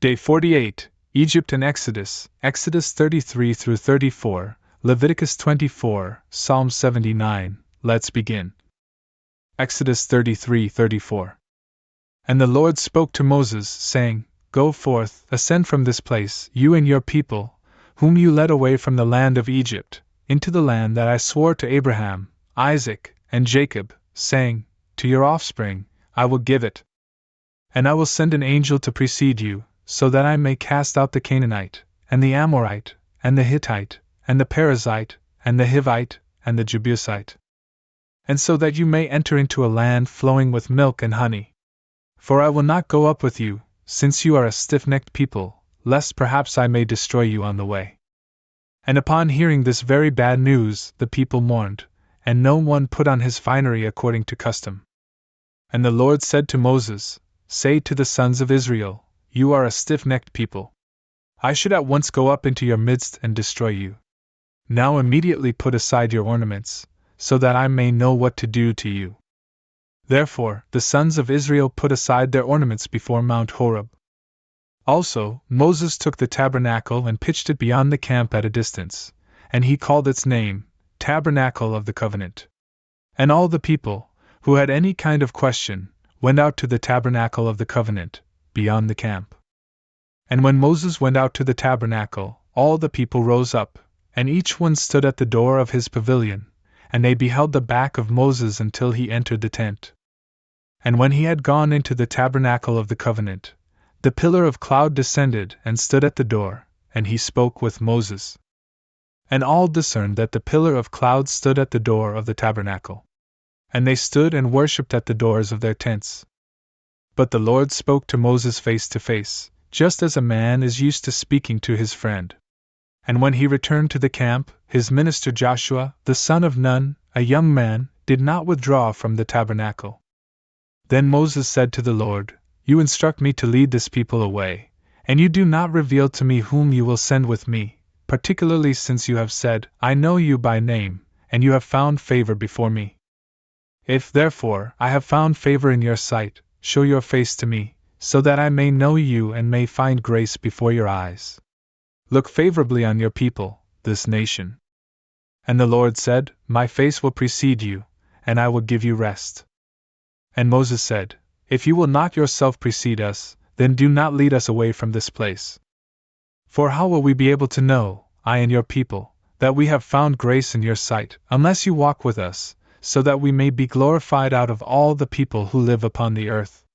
Day 48, Egypt and Exodus, Exodus 33 through 34, Leviticus 24, Psalm 79. Let's begin. Exodus 33:34. And the Lord spoke to Moses, saying, Go forth, ascend from this place, you and your people, whom you led away from the land of Egypt, into the land that I swore to Abraham, Isaac, and Jacob, saying, To your offspring I will give it. And I will send an angel to precede you, so that I may cast out the Canaanite, and the Amorite, and the Hittite, and the Perizzite, and the Hivite, and the Jebusite. And so that you may enter into a land flowing with milk and honey. For I will not go up with you, since you are a stiff-necked people, lest perhaps I may destroy you on the way. And upon hearing this very bad news, the people mourned, and no one put on his finery according to custom. And the Lord said to Moses, Say to the sons of Israel, You are a stiff-necked people. I should at once go up into your midst and destroy you. Now immediately put aside your ornaments, so that I may know what to do to you. Therefore, the sons of Israel put aside their ornaments before Mount Horeb. Also, Moses took the tabernacle and pitched it beyond the camp at a distance, and he called its name, Tabernacle of the Covenant. And all the people, who had any kind of question, went out to the tabernacle of the covenant, beyond the camp. And when Moses went out to the tabernacle, all the people rose up, and each one stood at the door of his pavilion, and they beheld the back of Moses until he entered the tent. And when he had gone into the tabernacle of the covenant, the pillar of cloud descended and stood at the door, and he spoke with Moses. And all discerned that the pillar of cloud stood at the door of the tabernacle. And they stood and worshipped at the doors of their tents. But the Lord spoke to Moses face to face, just as a man is used to speaking to his friend. And when he returned to the camp, his minister Joshua, the son of Nun, a young man, did not withdraw from the tabernacle. Then Moses said to the Lord, You instruct me to lead this people away, and you do not reveal to me whom you will send with me, particularly since you have said, I know you by name, and you have found favor before me. If, therefore, I have found favor in your sight, show your face to me, so that I may know you and may find grace before your eyes. Look favorably on your people, this nation. And the Lord said, My face will precede you, and I will give you rest. And Moses said, If you will not yourself precede us, then do not lead us away from this place. For how will we be able to know, I and your people, that we have found grace in your sight, unless you walk with us, so that we may be glorified out of all the people who live upon the earth?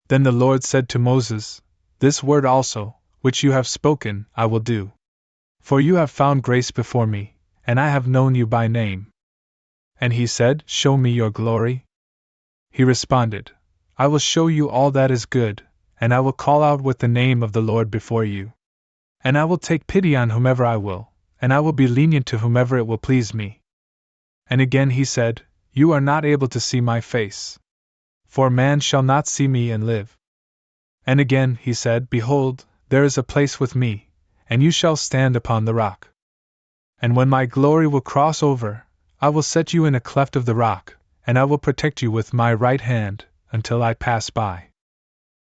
Then the Lord said to Moses, This word also, which you have spoken, I will do. For you have found grace before me, and I have known you by name. And he said, Show me your glory. He responded, I will show you all that is good, and I will call out with the name of the Lord before you. And I will take pity on whomever I will, and I will be lenient to whomever it will please me. And again he said, You are not able to see my face. For man shall not see me and live. And again he said, Behold, there is a place with me, and you shall stand upon the rock. And when my glory will cross over, I will set you in a cleft of the rock, and I will protect you with my right hand, until I pass by.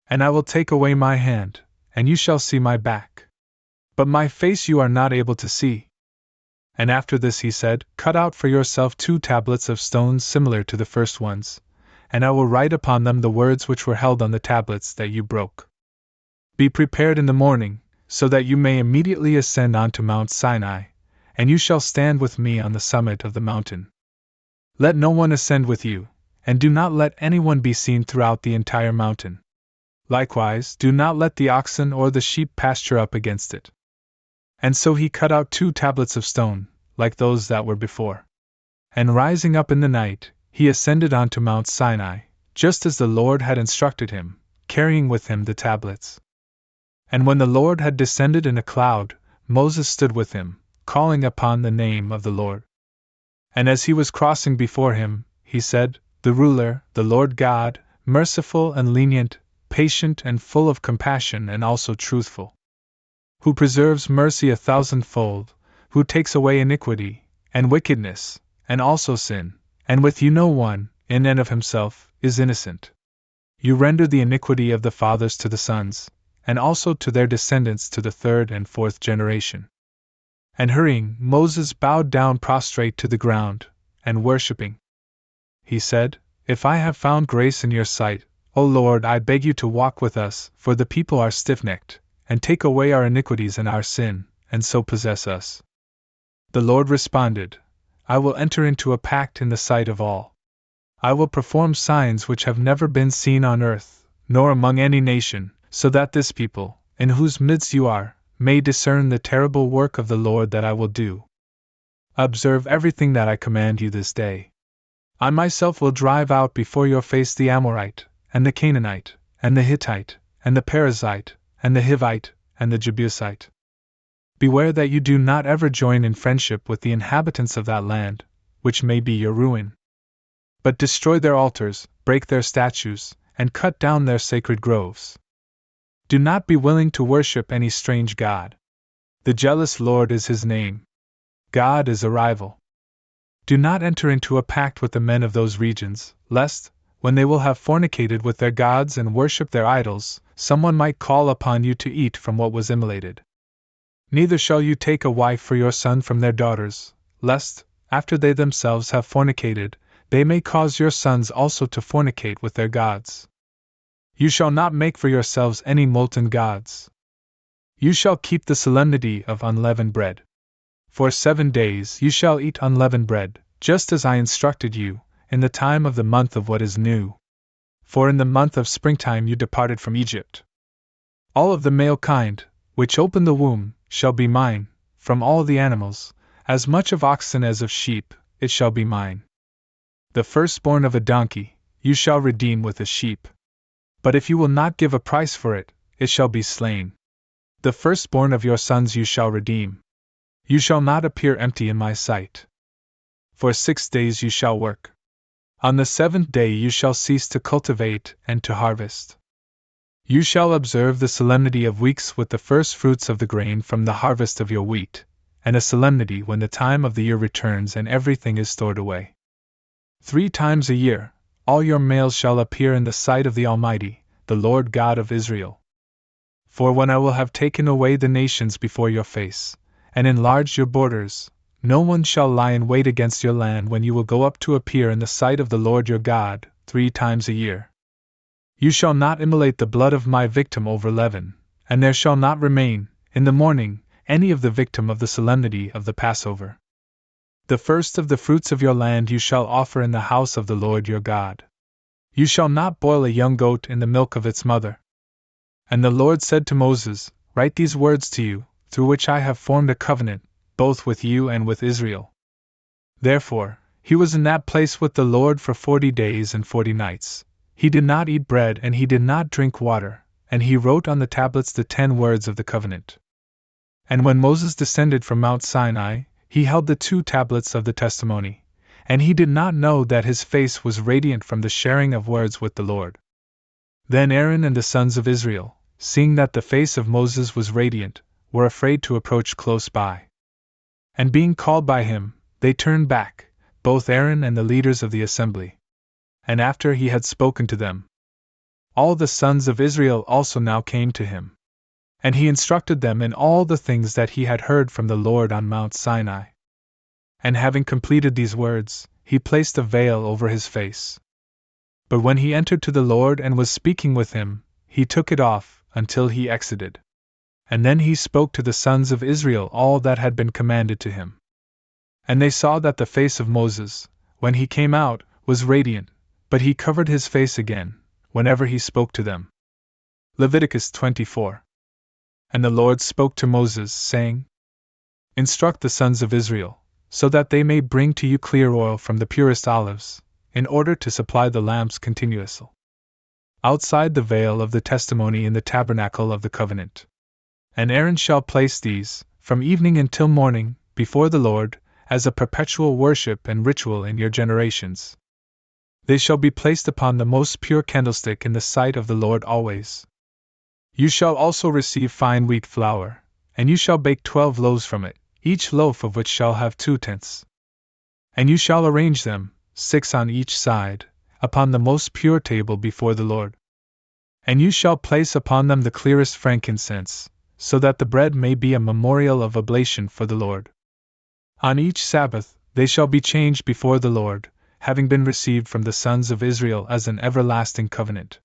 And I will take away my hand, and you shall see my back. But my face you are not able to see. And after this he said, Cut out for yourself 2 tablets of stones similar to the first ones, and I will write upon them the words which were held on the tablets that you broke. Be prepared in the morning, so that you may immediately ascend onto Mount Sinai, and you shall stand with me on the summit of the mountain. Let no one ascend with you, and do not let anyone be seen throughout the entire mountain. Likewise, do not let the oxen or the sheep pasture up against it. And so he cut out 2 tablets of stone, like those that were before. And rising up in the night, he ascended onto Mount Sinai, just as the Lord had instructed him, carrying with him the tablets. And when the Lord had descended in a cloud, Moses stood with him, calling upon the name of the Lord. And as he was crossing before him, he said, The ruler, the Lord God, merciful and lenient, patient and full of compassion and also truthful, who preserves mercy 1,000-fold, who takes away iniquity, and wickedness, and also sin, and with you no one, in and of himself, is innocent. You render the iniquity of the fathers to the sons, and also to their descendants to the third and fourth generation. And hurrying, Moses bowed down prostrate to the ground, and worshipping, he said, If I have found grace in your sight, O Lord, I beg you to walk with us, for the people are stiff-necked, and take away our iniquities and our sin, and so possess us. The Lord responded, I will enter into a pact in the sight of all. I will perform signs which have never been seen on earth, nor among any nation, so that this people, in whose midst you are, may discern the terrible work of the Lord that I will do. Observe everything that I command you this day. I myself will drive out before your face the Amorite, and the Canaanite, and the Hittite, and the Perizzite, and the Hivite, and the Jebusite. Beware that you do not ever join in friendship with the inhabitants of that land, which may be your ruin. But destroy their altars, break their statues, and cut down their sacred groves. Do not be willing to worship any strange god. The jealous Lord is his name. God is a rival. Do not enter into a pact with the men of those regions, lest, when they will have fornicated with their gods and worshipped their idols, someone might call upon you to eat from what was immolated. Neither shall you take a wife for your son from their daughters, lest, after they themselves have fornicated, they may cause your sons also to fornicate with their gods. You shall not make for yourselves any molten gods. You shall keep the solemnity of unleavened bread. For 7 days you shall eat unleavened bread, just as I instructed you, in the time of the month of what is new. For in the month of springtime you departed from Egypt. All of the male kind, which open the womb, shall be mine, from all the animals, as much of oxen as of sheep, it shall be mine. The firstborn of a donkey, you shall redeem with a sheep. But if you will not give a price for it, it shall be slain. The firstborn of your sons you shall redeem. You shall not appear empty in my sight. For 6 days you shall work. On the 7th day you shall cease to cultivate and to harvest. You shall observe the solemnity of weeks with the first fruits of the grain from the harvest of your wheat, and a solemnity when the time of the year returns and everything is stored away. 3 times a year, all your males shall appear in the sight of the Almighty, the Lord God of Israel. For when I will have taken away the nations before your face, and enlarged your borders, no one shall lie in wait against your land when you will go up to appear in the sight of the Lord your God, 3 times a year. You shall not immolate the blood of my victim over leaven, and there shall not remain, in the morning, any of the victim of the solemnity of the Passover. The first of the fruits of your land you shall offer in the house of the Lord your God. You shall not boil a young goat in the milk of its mother. And the Lord said to Moses, Write these words to you, through which I have formed a covenant, both with you and with Israel. Therefore, he was in that place with the Lord for 40 days and 40 nights. He did not eat bread and he did not drink water, and he wrote on the tablets the 10 words of the covenant. And when Moses descended from Mount Sinai, he held the 2 tablets of the testimony, and he did not know that his face was radiant from the sharing of words with the Lord. Then Aaron and the sons of Israel, seeing that the face of Moses was radiant, were afraid to approach close by. And being called by him, they turned back, both Aaron and the leaders of the assembly. And after he had spoken to them, all the sons of Israel also now came to him. And he instructed them in all the things that he had heard from the Lord on Mount Sinai. And having completed these words, he placed a veil over his face. But when he entered to the Lord and was speaking with him, he took it off, until he exited. And then he spoke to the sons of Israel all that had been commanded to him. And they saw that the face of Moses, when he came out, was radiant, but he covered his face again, whenever he spoke to them. Leviticus 24. And the Lord spoke to Moses, saying, Instruct the sons of Israel, so that they may bring to you clear oil from the purest olives, in order to supply the lamps continuously, outside the veil of the testimony in the tabernacle of the covenant. And Aaron shall place these, from evening until morning, before the Lord, as a perpetual worship and ritual in your generations. They shall be placed upon the most pure candlestick in the sight of the Lord always. You shall also receive fine wheat flour, and you shall bake 12 loaves from it, each loaf of which shall have 2 tenths. And you shall arrange them, 6 on each side, upon the most pure table before the Lord. And you shall place upon them the clearest frankincense, so that the bread may be a memorial of oblation for the Lord. On each Sabbath they shall be changed before the Lord, having been received from the sons of Israel as an everlasting covenant.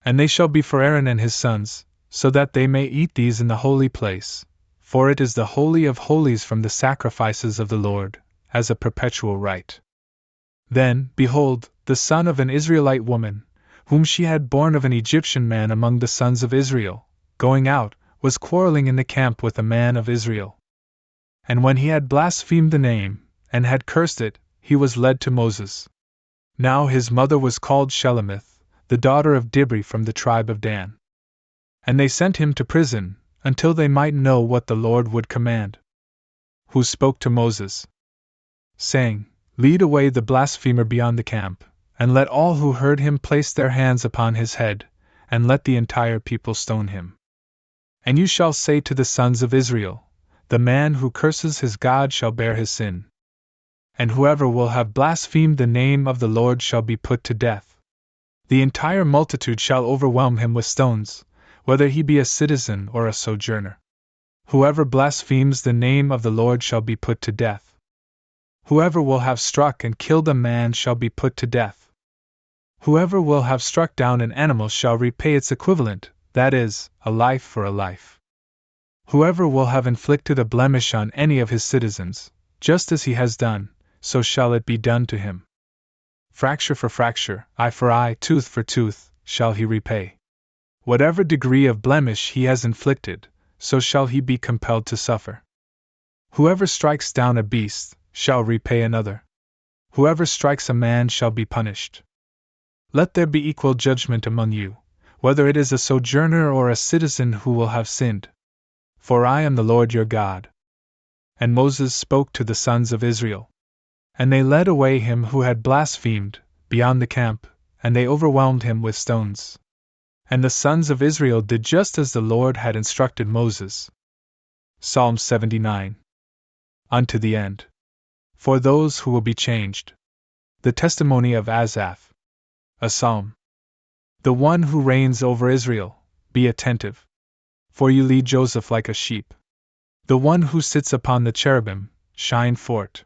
And they shall be for Aaron and his sons, so that they may eat these in the holy place, for it is the holy of holies from the sacrifices of the Lord, as a perpetual right. Then, behold, the son of an Israelite woman, whom she had borne of an Egyptian man among the sons of Israel, going out, was quarreling in the camp with a man of Israel. And when he had blasphemed the name, and had cursed it, he was led to Moses. Now his mother was called Shelemith, the daughter of Dibri from the tribe of Dan. And they sent him to prison, until they might know what the Lord would command. Who spoke to Moses, saying, Lead away the blasphemer beyond the camp, and let all who heard him place their hands upon his head, and let the entire people stone him. And you shall say to the sons of Israel, The man who curses his God shall bear his sin. And whoever will have blasphemed the name of the Lord shall be put to death. The entire multitude shall overwhelm him with stones, whether he be a citizen or a sojourner. Whoever blasphemes the name of the Lord shall be put to death. Whoever will have struck and killed a man shall be put to death. Whoever will have struck down an animal shall repay its equivalent, that is, a life for a life. Whoever will have inflicted a blemish on any of his citizens, just as he has done, so shall it be done to him. Fracture for fracture, eye for eye, tooth for tooth, shall he repay. Whatever degree of blemish he has inflicted, so shall he be compelled to suffer. Whoever strikes down a beast, shall repay another. Whoever strikes a man shall be punished. Let there be equal judgment among you, whether it is a sojourner or a citizen who will have sinned. For I am the Lord your God. And Moses spoke to the sons of Israel. And they led away him who had blasphemed, beyond the camp, and they overwhelmed him with stones. And the sons of Israel did just as the Lord had instructed Moses. Psalm 79. Unto the end. For those who will be changed. The testimony of Asaph. A psalm. The one who reigns over Israel, be attentive. For you lead Joseph like a sheep. The one who sits upon the cherubim, shine forth.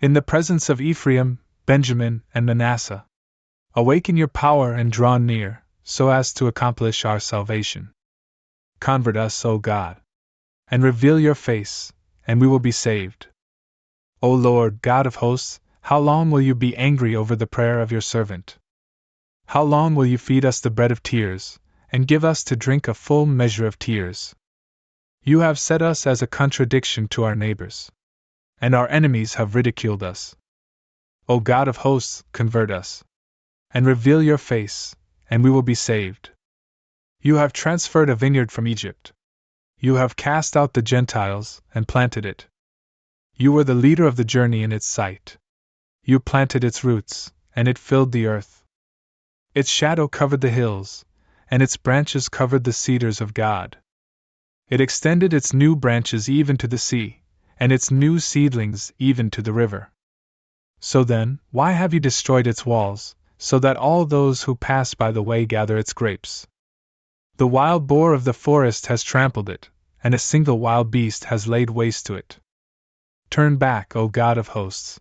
In the presence of Ephraim, Benjamin, and Manasseh. Awaken your power and draw near, so as to accomplish our salvation. Convert us, O God. And reveal your face, and we will be saved. O Lord, God of hosts, how long will you be angry over the prayer of your servant? How long will you feed us the bread of tears, and give us to drink a full measure of tears? You have set us as a contradiction to our neighbors, and our enemies have ridiculed us. O God of hosts, convert us, and reveal your face, and we will be saved. You have transferred a vineyard from Egypt. You have cast out the Gentiles, and planted it. You were the leader of the journey in its sight. You planted its roots, and it filled the earth. Its shadow covered the hills, and its branches covered the cedars of God. It extended its new branches even to the sea, and its new seedlings even to the river. So then, why have you destroyed its walls, so that all those who pass by the way gather its grapes? The wild boar of the forest has trampled it, and a single wild beast has laid waste to it. Turn back, O God of hosts.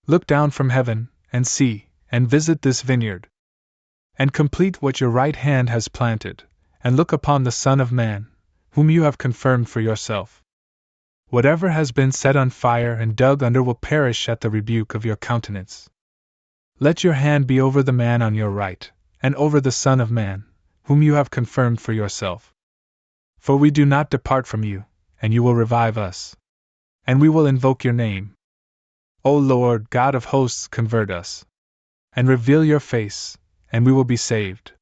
Look down from heaven, and see, and visit this vineyard. And complete what your right hand has planted, and look upon the Son of Man, whom you have confirmed for yourself. Whatever has been set on fire and dug under will perish at the rebuke of your countenance. Let your hand be over the man on your right, and over the Son of Man, whom you have confirmed for yourself. For we do not depart from you, and you will revive us. And we will invoke your name. O Lord, God of hosts, convert us. And reveal your face, and we will be saved.